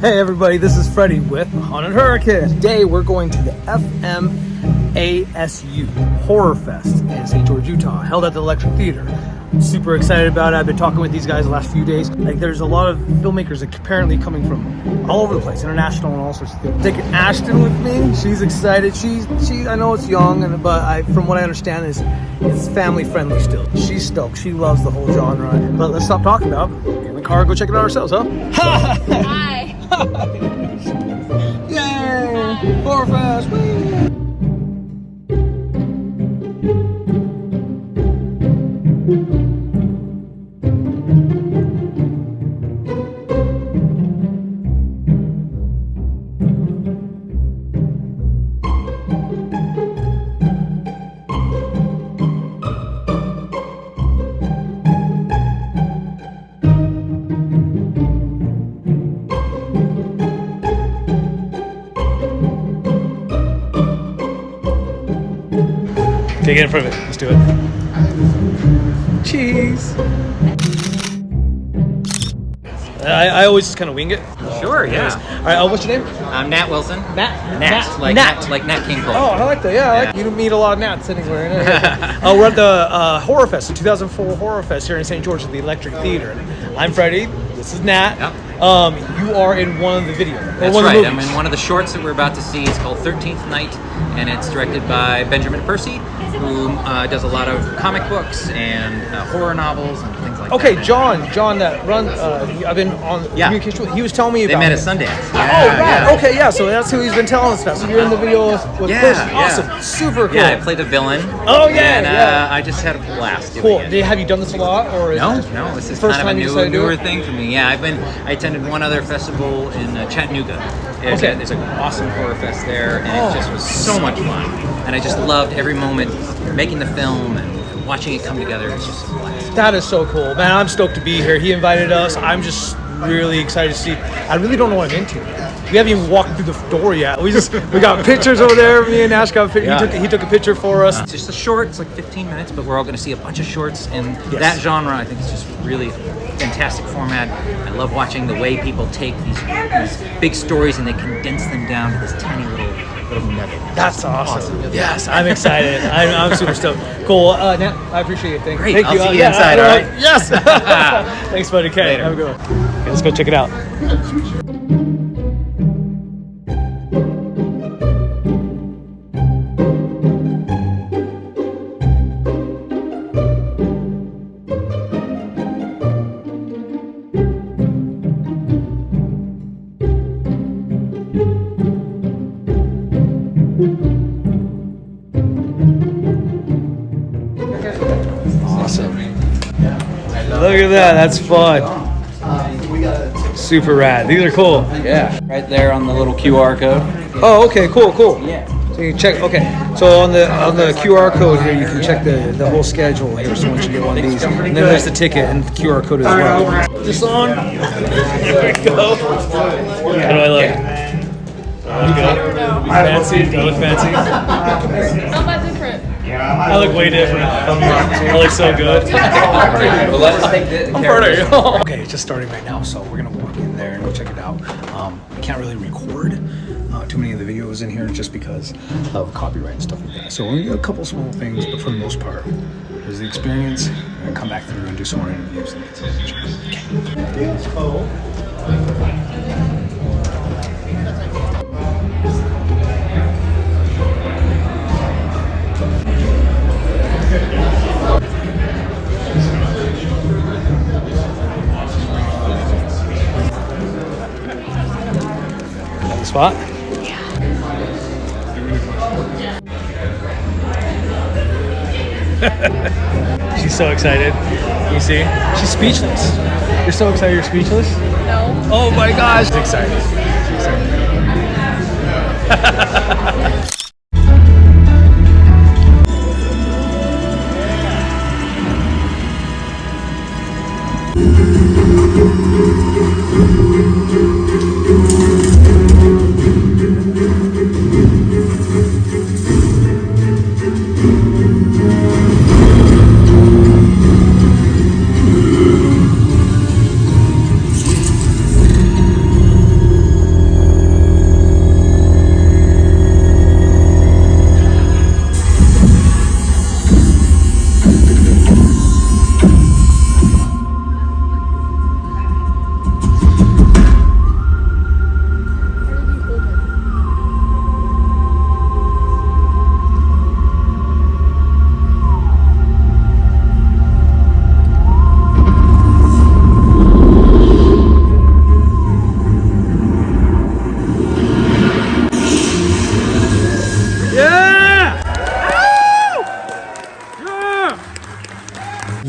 Hey everybody, this is Freddie with Haunted Hurricane. Today we're going to the FMASU Horror Fest in St. George, Utah, held at the Electric Theater. Super excited about it. I've been talking with these guys the last few days. Like, there's a lot of filmmakers apparently coming from all over the place, international and all sorts of things. Taking Ashtyn with me. She's excited. She. I know it's young, but from what I understand, it's family friendly still. She's stoked. She loves the whole genre. But let's stop talking about it. Get in the car, go check it out ourselves, huh? Hi. Yay! Horror Fest. Woo! Okay, get in front of it. Let's do it. Cheese. I always just kind of wing it. Sure, yeah. All right, what's your name? I'm Nat Wilson. Nat. Like Nat King Cole. Oh, I like that. Yeah, I like you meet a lot of Nats anywhere. We're at the Horror Fest, the 2004 Horror Fest here in St. George at the Electric Theater. I'm Freddie. This is Nat. Yep. You are in one of the videos. That's right. I'm in one of the shorts that we're about to see. It's called 13th Night, and it's directed by Benjamin Percy, who does a lot of comic books and horror novels and things like that. Okay, John that runs. I've been on communication with. He was telling me about. They met it. at Sundance. Right. Okay, yeah. So that's who he's been telling us about. So you're in the video with Percy. Awesome. Super cool. Yeah, I played the villain. Oh yeah. And I just had a blast doing it. Have you done this a lot, or is No, this is kind of a newer thing for me. Yeah, I attended one other festival in Chattanooga. There's an awesome horror fest there, and it just was so much fun. And I just loved every moment making the film and watching it come together. It's just a blast. That is so cool, man. I'm stoked to be here. He invited us. I'm just really excited to see. I really don't know what I'm into. We haven't even walked through the door yet. We got pictures over there. Me and Ash got a picture. He took a picture for us. It's just a short. It's like 15 minutes, but we're all going to see a bunch of shorts in that genre. I think it's just really fantastic format. I love watching the way people take these big stories and they condense them down to this tiny little nugget. That's awesome. Yes, I'm excited. I'm super stoked. Cool. Nat, I appreciate it. Thank you. I'll see you inside, all right? Yes. Thanks, buddy. Okay, have a good one. Okay, let's go check it out. Awesome. Look at that. That's fun. Super rad. These are cool. Yeah, right there on the little QR code. Oh, okay. Cool. Yeah. So you can check. Okay. So on the QR code here, you can check the whole schedule here. So once you get one of these, and then there's the ticket and the QR code as well. This on. There we go. How do I look? Good. Fancy? Do I look fancy? Not that different. I look way different. I look so good. Well, let's take the camera. Okay, it's just starting right now, so we're gonna walk in there and go check it out. We can't really record too many of the videos in here just because of copyright and stuff like that. So we're gonna do a couple small things, but for the most part, there's the experience. We're gonna come back through and do some more interviews and get some pictures. Spot? She's so excited. You see? She's speechless. You're so excited you're speechless? No. Oh my gosh. She's excited. She's excited.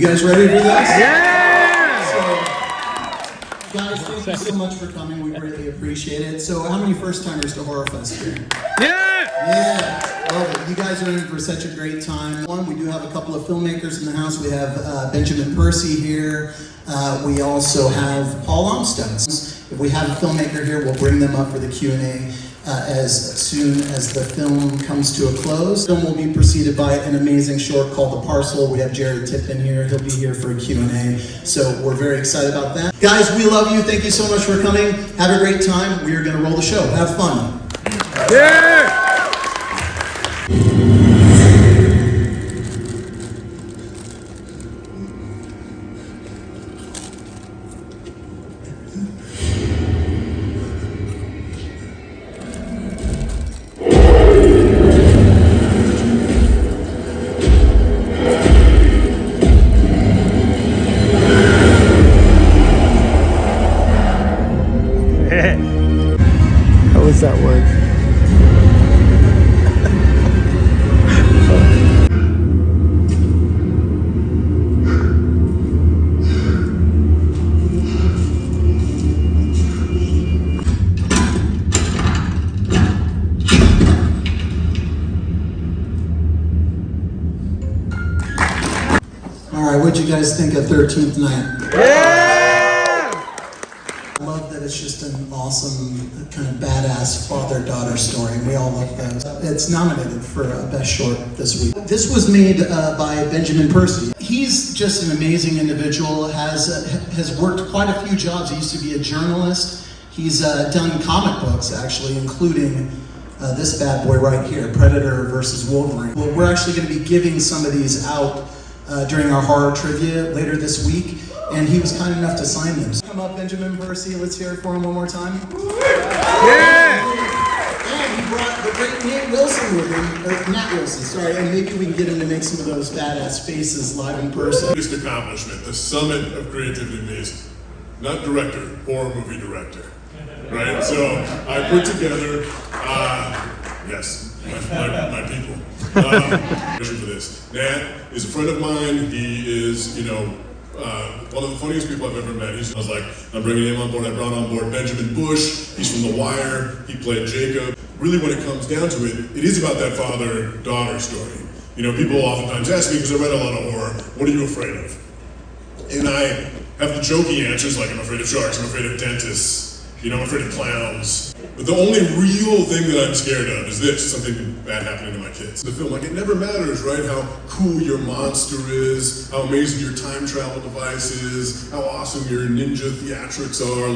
guys ready for this? Yeah! So, guys, thank you so much for coming. We greatly appreciate it. So, how many first-timers to Horror Fest here? Yeah! Yeah, love it. You guys are in for such a great time. One, we do have a couple of filmmakers in the house. We have Benjamin Percy here. We also have Paul Armstead. If we have a filmmaker here, we'll bring them up for the Q&A as soon as the film comes to a close. The film will be preceded by an amazing short called The Parcel. We have Jared Tippin here. He'll be here for a Q&A. So we're very excited about that. Guys, we love you. Thank you so much for coming. Have a great time. We are going to roll the show. Have fun. Yeah! How was that one? All right, what'd you guys think of 13th Night? Yeah! I love that it's just an awesome, kind of badass father-daughter story. We all love those. It's nominated for Best Short this week. This was made by Benjamin Percy. He's just an amazing individual, has worked quite a few jobs. He used to be a journalist. He's done comic books, actually, including this bad boy right here, Predator versus Wolverine. Well, we're actually going to be giving some of these out during our horror trivia later this week, and he was kind enough to sign them. So come up, Benjamin Percy. Let's hear it for him one more time. Yeah! And he brought the great Nat Wilson with him, or Nat Wilson, sorry, and maybe we can get him to make some of those badass faces live in person. Biggest accomplishment, the summit of creativity is not director, horror movie director, right? So I put together, yes, my people. For this. Nat is a friend of mine. He is, one of the funniest people I've ever met. I was like, I'm bringing him on board. I brought on board Benjamin Bush. He's from The Wire. He played Jacob. Really, when it comes down to it, it is about that father-daughter story. People oftentimes ask me, because I read a lot of horror, what are you afraid of? And I have the jokey answers, like I'm afraid of sharks, I'm afraid of dentists, I'm afraid of clowns. But the only real thing that I'm scared of is this, something bad happening to my kids. The film, it never matters, right, how cool your monster is, how amazing your time travel device is, how awesome your ninja theatrics are,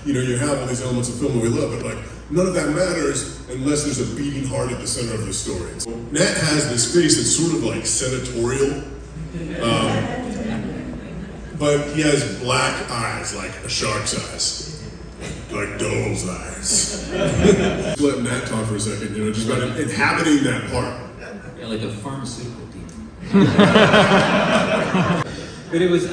you have all these elements of film that we love, but none of that matters unless there's a beating heart at the center of the story. So Nat has this face that's sort of like senatorial, but he has black eyes, like a shark's eyes. Like doll's eyes. Let Nat talk for a second, just about inhabiting that part. Yeah, like a pharmaceutical demon. But it was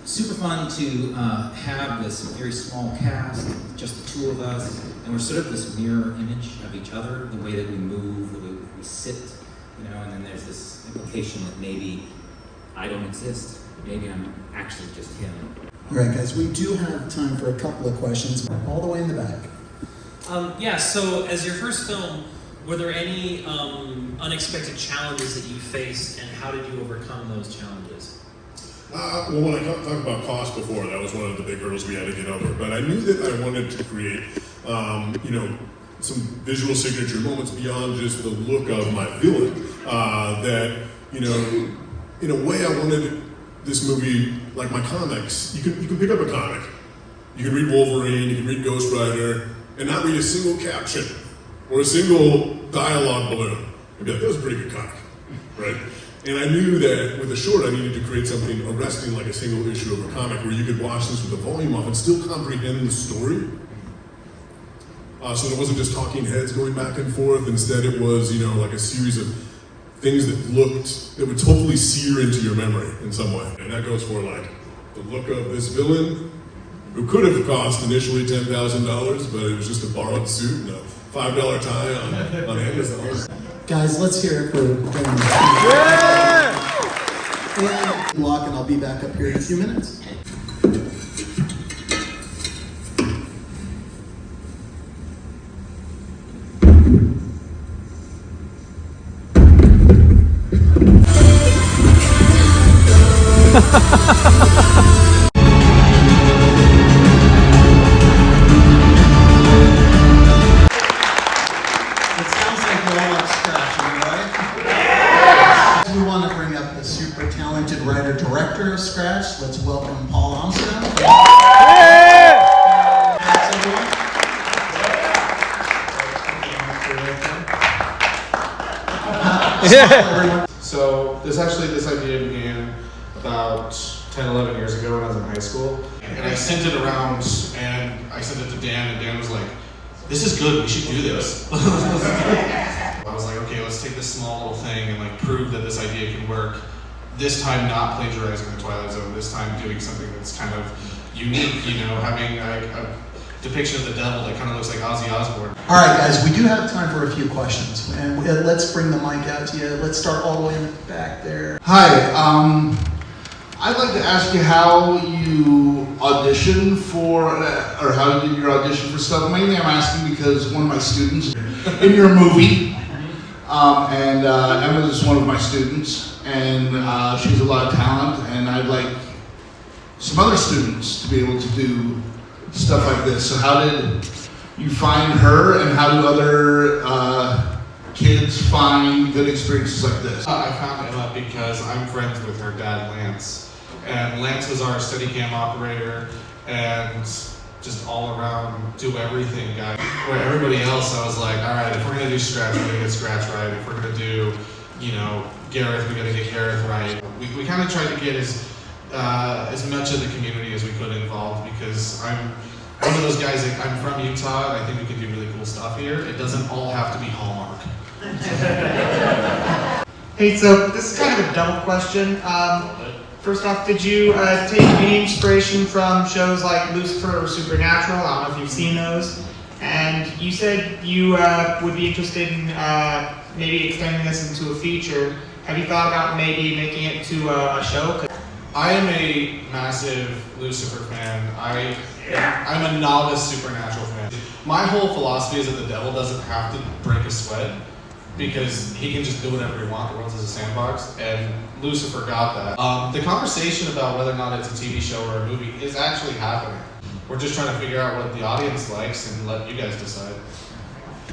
super fun to have this very small cast, just the two of us, and we're sort of this mirror image of each other, the way that we move, the way we sit, and then there's this implication that maybe I don't exist, maybe I'm actually just him. All right, guys, we do have time for a couple of questions, all the way in the back. So as your first film, were there any unexpected challenges that you faced, and how did you overcome those challenges? Well, when I talked about cost before, that was one of the big hurdles we had to get over. But I knew that I wanted to create, some visual signature moments beyond just the look of my villain. In a way, I wanted this movie, like my comics, you can pick up a comic. You can read Wolverine, you can read Ghost Rider, and not read a single caption or a single dialogue balloon. And be like, that was a pretty good comic, right? And I knew that with a short, I needed to create something arresting like a single issue of a comic where you could watch this with the volume off and still comprehend the story. So it wasn't just talking heads going back and forth. Instead, it was, like a series of things that would totally sear into your memory in some way. And that goes for the look of this villain, who could have cost initially $10,000, but it was just a borrowed suit and a $5 tie on Amazon. Guys, let's hear it for Ben. Yeah! And Lock, and I'll be back up here in a few minutes. Director of Scratch, let's welcome Paul Armstrong. So this idea began about 10, 11 years ago when I was in high school. And I sent it around and I sent it to Dan, and Dan was like, "This is good, we should do this." I was like, okay, let's take this small little thing and like prove that this idea can work. This time not plagiarizing the Twilight Zone, this time doing something that's kind of unique, you know, having a depiction of the devil that kind of looks like Ozzy Osbourne. All right, guys, we do have time for a few questions, and let's bring the mic out to you. Let's start all the way in the back there. Hi, I'd like to ask you how you audition for, or how you did your audition for stuff. Mainly I'm asking because one of my students in your movie, and Emma's one of my students, and she has a lot of talent, and I'd like some other students to be able to do stuff like this. So how did you find her, and how do other kids find good experiences like this? I found Emma because I'm friends with her dad, Lance. And Lance was our Steadicam operator and just all around do everything guy. Where everybody else, I was like, all right, if we're gonna do Scratch, we're gonna get Scratch right. If we're gonna do, you know, Gareth, we gotta get Gareth right. We kind of tried to get as much of the community as we could involved, because I'm one of those guys that I'm from Utah and I think we can do really cool stuff here. It doesn't all have to be Hallmark. Hey, so this is kind of a double question. First off, did you take any inspiration from shows like Lucifer or Supernatural? I don't know if you've seen those. And you said you would be interested in maybe extending this into a feature. Have you thought about maybe making it to a show? I am a massive Lucifer fan. I'm a novice Supernatural fan. My whole philosophy is that the devil doesn't have to break a sweat, because he can just do whatever he wants. The world is a sandbox, and Lucifer got that. The conversation about whether or not it's a TV show or a movie is actually happening. We're just trying to figure out what the audience likes and let you guys decide.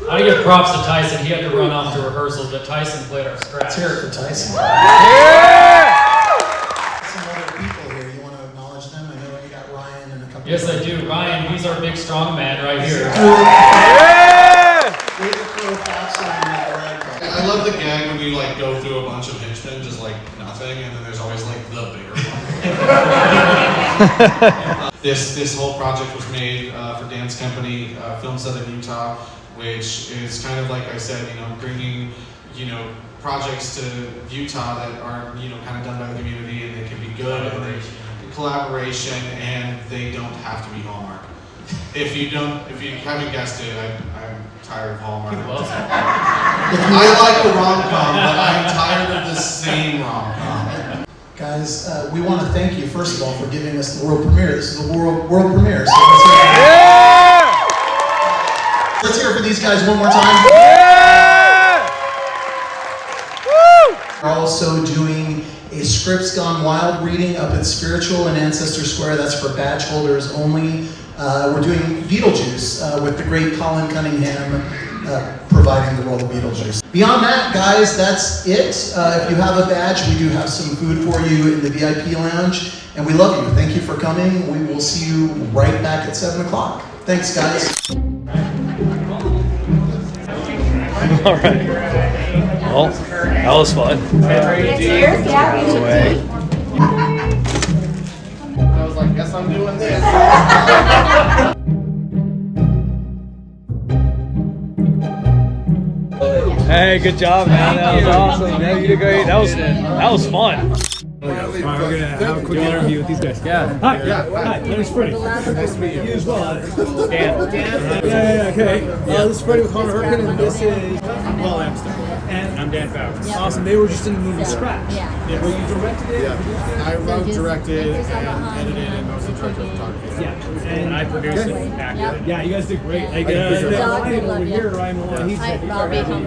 I give props to Tyson. He had to run off to rehearsals, but Tyson played our Scratch. Let's hear it for Tyson. Yeah! Some other people here. You want to acknowledge them? I know you got Ryan and a couple. Yes, I do. Ryan, he's our big strong man right here. I love the gag when you like go through a bunch of henchmen, just like nothing, and then there's always like the bigger one. This whole project was made for Dan's company, Film Set in Utah, which is kind of like I said, you know, bringing, you know, projects to Utah that are, you know, kind of done by the community, and they can be good and collaboration, and they don't have to be Hallmark. If you haven't guessed it, I'm tired of Hallmark. I like a rom-com, but I'm tired of the same rom-com. Guys, we want to thank you, first of all, for giving us the world premiere. This is a world premiere. So let's hear it for these guys one more time. We're also doing a Scripts Gone Wild reading up at Spiritual in Ancestor Square. That's for badge holders only. We're doing Beetlejuice with the great Colin Cunningham providing the role of Beetlejuice. Beyond that, guys, that's it. If you have a badge, we do have some food for you in the VIP lounge, and we love you. Thank you for coming. We will see you right back at 7 o'clock. Thanks, guys. All right. Well, that was fun. Cheers, yeah. I was like, guess I'm doing this. Hey, good job, man. That was awesome. Yeah, you did great. That was fun. Alright, we're gonna have a quick interview with these guys. Yeah. Hi. Yeah. Hi. My name's Freddie. Nice to meet you. You as well. Dan. Yeah. Okay. This is Freddie with HORRROR, and this is Paul Armstrong. And I'm Dan Fowler. Yeah. Awesome. They were just in the movie Scratch. Yeah. Where you directed it. Yeah. I wrote, directed, and edited, and mostly directed photography. Yeah. And I produced it and acted it. Yeah, you guys did great. Like, Dog would over love you. here, Ryan Malone, he's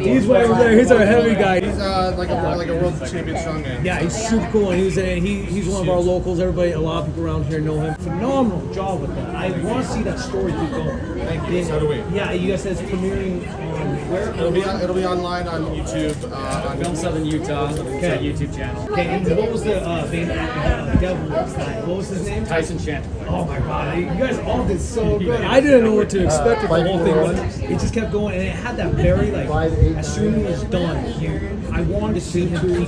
He's way over there. He's our heavy guy. He's like a world champion strongman. Yeah, he's super cool, and he's one of our locals. Everybody, a lot of people around here know him. Phenomenal job with that. I want to see that story keep going. Thank you. So do we. Yeah, you guys said it's premiering on where? It'll be online on YouTube. On Film Southern Utah, okay. YouTube channel. Okay, and what was the main devil guy? What was his name? Tyson Shannon. Oh my god, you guys all did so good. I didn't know what to expect with the whole thing was. It just kept going, and it had that very, like, as soon as it was done, I wanted to see him do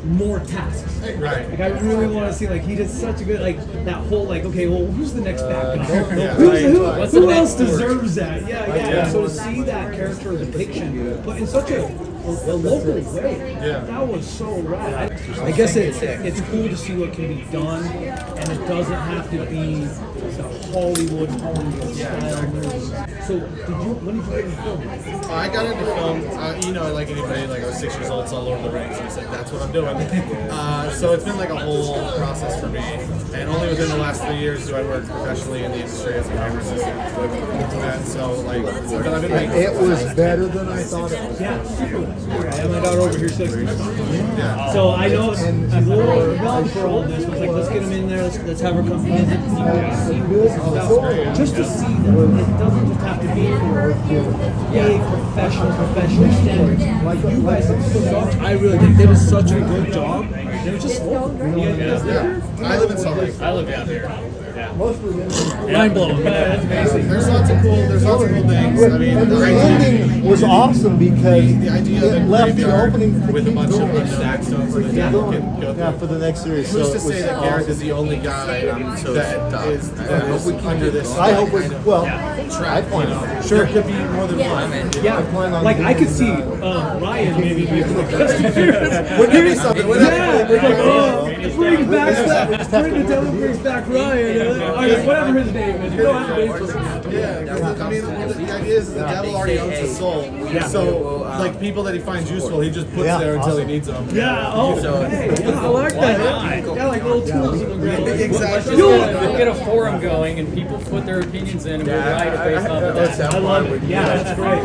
more tasks. Right. Like, I really want to see, like, he did such a good, like, that whole, like, okay, well, who's the next bad guy? Who else deserves that? Yeah. So to see that character depiction, but in such a local way, that was so rad. I guess it's cool to see what can be done, and it doesn't have to be the Hollywood style movie. So, when did you get into film? I got into film, like anybody, like I was 6 years old, saw Lord of the Rings, and I said, that's what I'm doing. So it's been like a whole process for me, and only within the last 3 years do I work professionally in the industry as a camera assistant. And so, like, I've been making it was better than I thought it was. Yeah. I have my daughter over here, so I know she's a little young for all this, but it's like, let's get him in there, let's have her come visit, just to see that it doesn't just have to be for big professional standards. You guys did such, I really think they did such a good job. They were just I live in Salt Lake. I live down here. mind blowing. That's amazing. There's lots of cool things. I mean, the ending was awesome because the idea it left the opening with a bunch of unstacked stuff for the can go through. for the next series. Who's So to it was say that Gareth is the only guy that is under this? I hope we I plan on it. Sure, it could be more than one. Yeah, like I could see Ryan maybe being the best. Give me something. Yeah, it's like, it brings back the devil brings back Ryan. Whatever his name is, you don't have to name for him. Yeah, I mean, the idea is the devil already owns his soul. Yeah. So, like, people that he finds useful, he just puts there until he needs them. Yeah, I like that. Yeah, like little tools in the ground. Exactly. We'll get a forum going and people put their opinions in and we'll write based off of that. I love it. Yeah, that's great.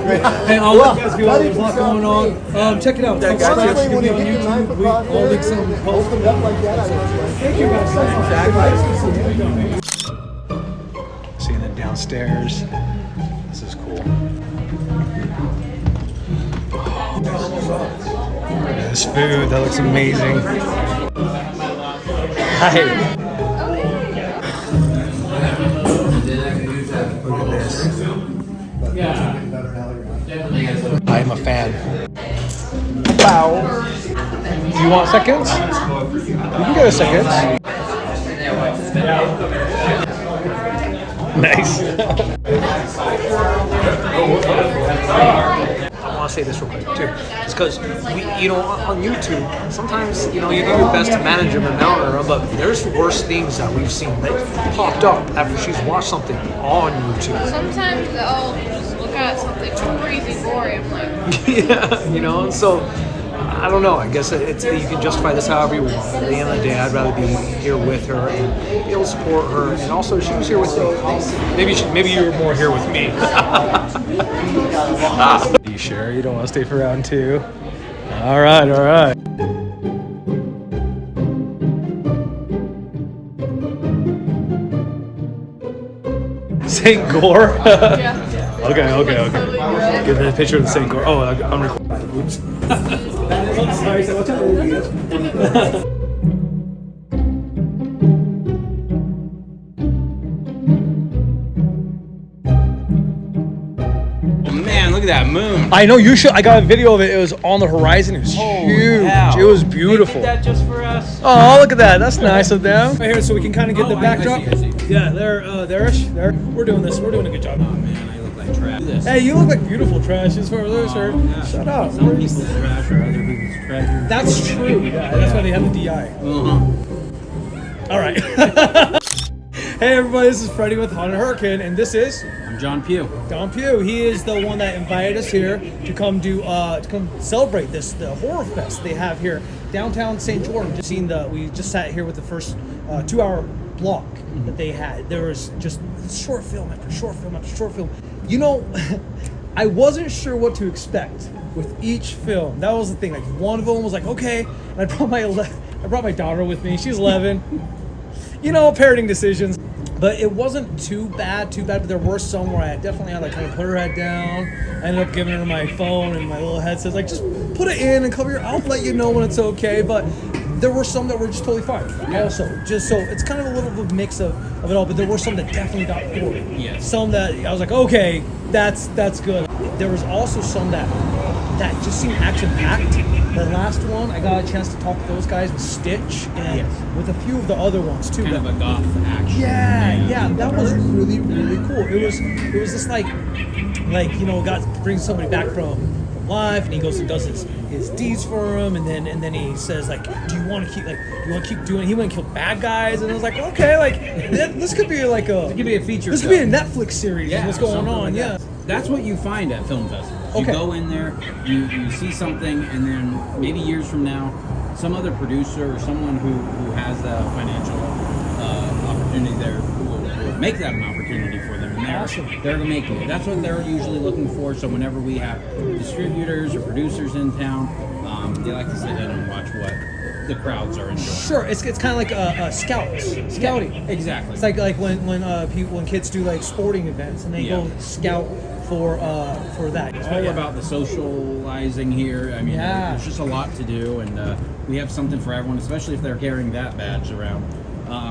Hey, I'll let you guys go. There's a lot going on. Check it out. Especially when you get your knife across I'll link some posts. opened up like that. Thank you guys. Seeing it downstairs. This is cool. This food, that looks amazing. Hi. Look at this. I am a fan. Wow. Do you want seconds? You can get a second. Nice. I want to say this real quick too. It's because on YouTube, sometimes you do your best to manage them and monitor them, but there's worse things that we've seen that popped up after she's watched something on YouTube. Sometimes I'll just look at something crazy gory. I'm like, yeah, and so I don't know. I guess you can justify this however you want. At the end of the day, I'd rather be here with her and be able to support her. And also, she was here with me. Maybe you were more here with me. Are you sure you don't want to stay for round two? All right. St. Gore? yeah. Okay. Give me a picture of the St. Gore. Oh, I'm recording. Oops. Sorry, so what's up? Look at that moon. I know you should. I got a video of it. It was on the horizon. It was huge. Cow. It was beautiful. They did that just for us. Oh, look at that. That's nice of them. Right here, so we can kind of get the backdrop. Yeah, there. We're doing this. We're doing a good job. Oh man, I look like trash. Hey, you look like beautiful trash as far as those are. Yeah. Shut up. Some people's trash are other people's treasure. That's true. Yeah, that's why they have the DI. All right. Hey everybody, this is Freddie with Haunted Hurricane, and this is I'm John Pugh. Don Pugh. He is the one that invited us here to come celebrate the horror fest they have here downtown St. Jordan. We just sat here with the first 2-hour block that they had. There was just short film after short film after short film. You know, I wasn't sure what to expect with each film. That was the thing. Like one of them was like, okay, and I brought my daughter with me. She's 11. You know, parenting decisions. But it wasn't too bad, but there were some where I definitely had to kind of put her head down. I ended up giving her my phone and my little headset, like, just put it in and cover your, I'll let you know when it's okay. But there were some that were just totally fine. Yeah. Also, just so it's kind of a little bit of a mix of it all, but there were some that definitely got gory. Yes. Some that I was like, okay, that's good. There was also some that just seemed action-packed. The last one, I got a chance to talk to those guys with Stitch and with a few of the other ones too. Kind of a goth action. Yeah, that was really, really cool. It was just like you know, God brings somebody back from life, and he goes and does his deeds for him, and then he says like, do you want to keep doing? He went and killed bad guys, and it was like, okay, like this could be like a feature. This could be a Netflix series. Yeah, what's going on? Like yeah. That's what you find at film festivals. You Okay. go in there, you see something, and then maybe years from now, some other producer or someone who has the financial opportunity there will make that an opportunity for them. And they're making it. That's what they're usually looking for. So whenever we have distributors or producers in town, they like to sit in and watch what the crowds are enjoying. Sure, it's kind of like scouting. Yeah, exactly. It's like when kids do like sporting events and they go scout for that. It's all about the socializing here. I mean, there's just a lot to do, and we have something for everyone, especially if they're carrying that badge around.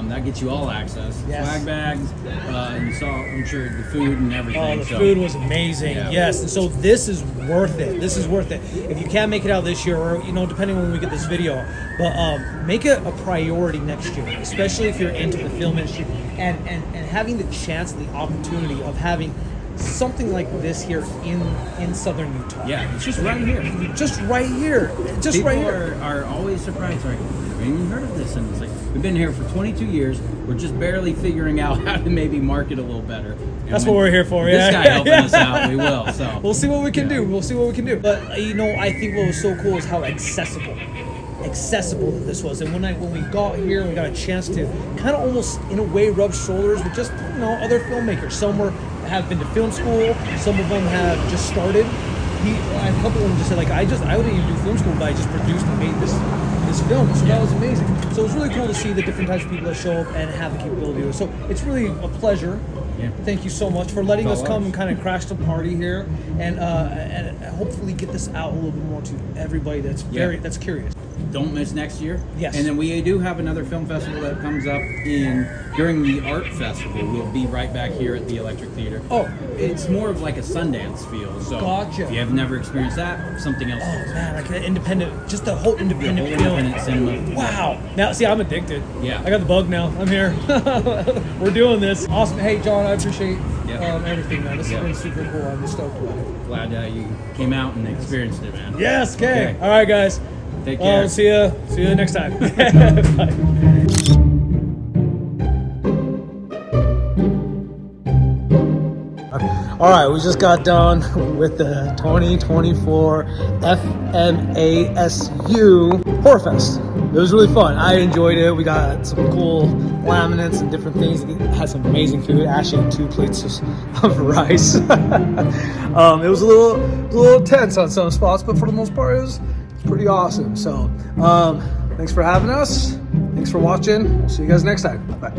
That gets you all access. Yes. Swag bags, and you saw, I'm sure, the food and everything. Oh, the food was amazing. Yeah. Yes, and so this is worth it. This is worth it. If you can't make it out this year, or depending on when we get this video, but make it a priority next year, especially if you're into the film industry, and having the chance, the opportunity of having something like this here in southern Utah. Yeah, it's just right here. People are always surprised, like, I've even heard of this, and it's like, we've been here for 22 years. We're just barely figuring out how to maybe market a little better. And that's what we're here for. This guy helping us out, we will. So we'll see what we can do. We'll see what we can do. But I think what was so cool is how accessible that this was. And when we got here and we got a chance to kind of almost in a way rub shoulders with just other filmmakers. Some have been to film school. Some of them have just started. A couple of them just said like, I wouldn't even do film school, but I just produced and made this film. So that was amazing. So it was really cool to see the different types of people that show up and have the capability to do it. So it's really a pleasure. Yeah. Thank you so much for letting us come and kind of crash the party here, and hopefully get this out a little bit more to everybody that's that's curious. Don't miss next year. Yes. And then we do have another film festival that comes up during the art festival. We'll be right back here at the Electric Theater. Oh, it's more of like a Sundance feel. So gotcha. If you have never experienced that, something else. Oh man, like an independent, just the whole independent film. Independent cinema. Wow. Now, see, I'm addicted. Yeah. I got the bug now. I'm here. We're doing this. Awesome. Hey, John, I appreciate everything, man. This has been super cool. I'm stoked about it. Glad you came out and experienced it, man. Yes. Okay. All right, guys. Take care. See you next time. Bye. All right, we just got done with the 2024 FMASU Horror Fest. It was really fun. I enjoyed it. We got some cool laminates and different things. It had some amazing food. Ashley had 2 plates of rice. It was a little tense on some spots, but for the most part, it was pretty awesome. So thanks for having us. Thanks for watching. We'll see you guys next time. Bye.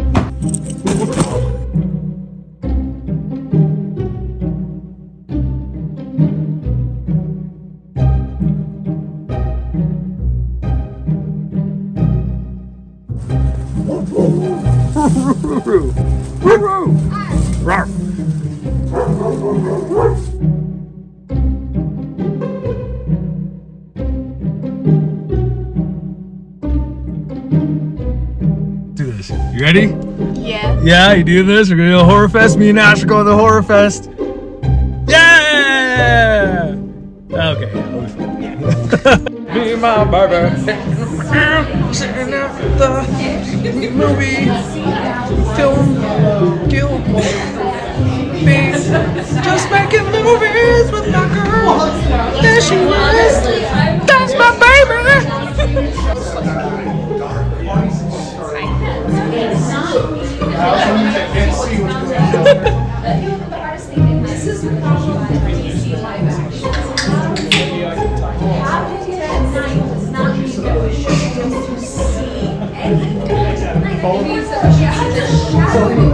Do this. You ready? Yeah. Yeah, you do this. We're gonna do a horror fest. Me and Ash are going to the horror fest. Yeah! Okay, yeah, we'll be fine. Be my barber. I'm sitting at the movie film guild. Just making movies with my girl. There she is. That's my baby. This is the problem with DC live action. Happening at night does not mean that the show goes to see anything. It means that you have to shadow